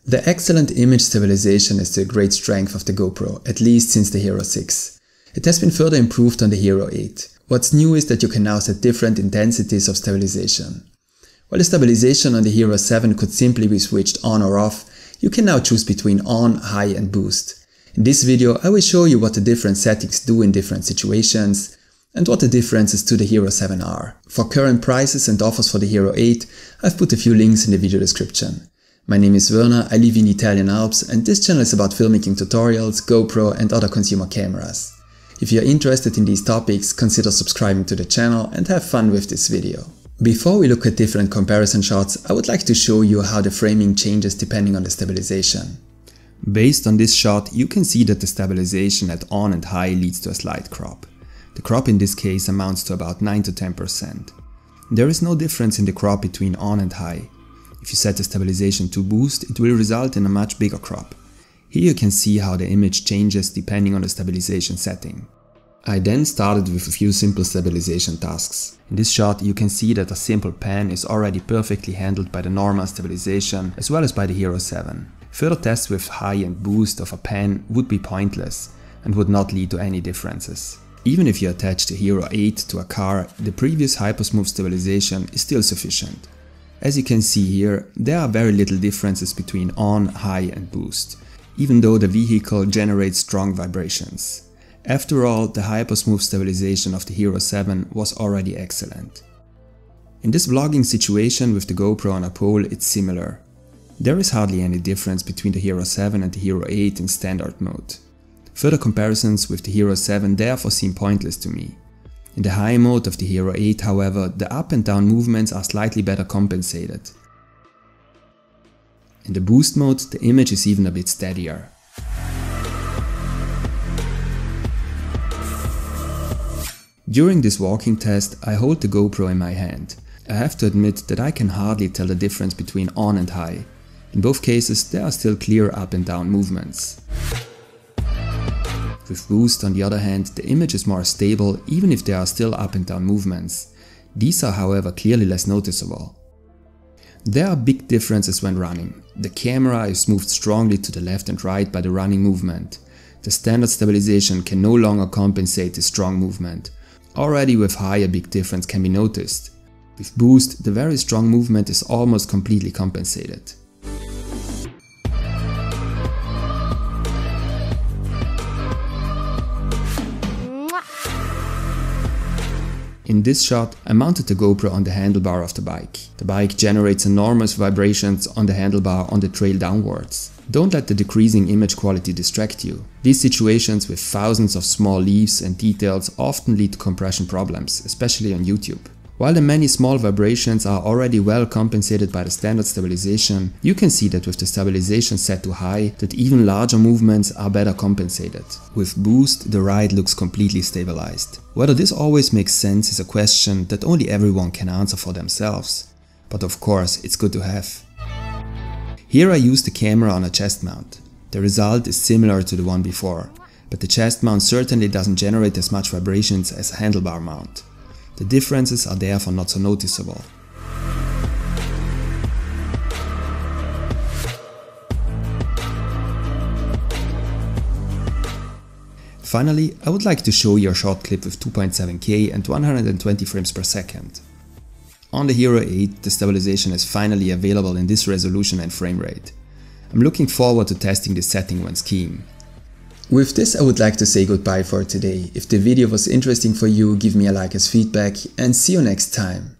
The excellent image stabilization is the great strength of the GoPro, at least since the Hero 6. It has been further improved on the Hero 8. What's new is that you can now set different intensities of stabilization. While the stabilization on the Hero 7 could simply be switched on or off, you can now choose between on, high and boost. In this video I will show you what the different settings do in different situations and what the differences to the Hero 7 are. For current prices and offers for the Hero 8, I've put a few links in the video description. My name is Werner, I live in the Italian Alps and this channel is about filmmaking tutorials, GoPro and other consumer cameras. If you're interested in these topics, consider subscribing to the channel and have fun with this video. Before we look at different comparison shots, I would like to show you how the framing changes depending on the stabilization. Based on this shot, you can see that the stabilization at on and high leads to a slight crop. The crop in this case amounts to about 9 to 10%. There is no difference in the crop between on and high. If you set the stabilization to boost, it will result in a much bigger crop. Here you can see how the image changes depending on the stabilization setting. I then started with a few simple stabilization tasks. In this shot you can see that a simple pan is already perfectly handled by the normal stabilization as well as by the Hero 7. Further tests with high and boost of a pan would be pointless and would not lead to any differences. Even if you attach the Hero 8 to a car, the previous Hypersmooth stabilization is still sufficient. As you can see here, there are very little differences between on, high and boost, even though the vehicle generates strong vibrations. After all, the Hypersmooth stabilization of the Hero 7 was already excellent. In this vlogging situation with the GoPro on a pole, it's similar. There is hardly any difference between the Hero 7 and the Hero 8 in standard mode. Further comparisons with the Hero 7 therefore seem pointless to me. In the high mode of the Hero 8, however, the up and down movements are slightly better compensated. In the boost mode, the image is even a bit steadier. During this walking test, I hold the GoPro in my hand. I have to admit that I can hardly tell the difference between on and high. In both cases, there are still clear up and down movements. With boost, on the other hand, the image is more stable even if there are still up and down movements. These are however clearly less noticeable. There are big differences when running. The camera is moved strongly to the left and right by the running movement. The standard stabilization can no longer compensate this strong movement. Already with high a big difference can be noticed. With boost, the very strong movement is almost completely compensated. In this shot, I mounted the GoPro on the handlebar of the bike. The bike generates enormous vibrations on the handlebar on the trail downwards. Don't let the decreasing image quality distract you. These situations with thousands of small leaves and details often lead to compression problems, especially on YouTube. While the many small vibrations are already well compensated by the standard stabilization, you can see that with the stabilization set to high, that even larger movements are better compensated. With boost, the ride looks completely stabilized. Whether this always makes sense is a question that only everyone can answer for themselves. But of course, it's good to have. Here I use the camera on a chest mount. The result is similar to the one before, but the chest mount certainly doesn't generate as much vibrations as a handlebar mount. The differences are therefore not so noticeable. Finally, I would like to show you a short clip with 2.7K and 120 frames per second. On the Hero 8, the stabilization is finally available in this resolution and frame rate. I'm looking forward to testing this setting when skiing. With this I would like to say goodbye for today. If the video was interesting for you, give me a like as feedback and see you next time.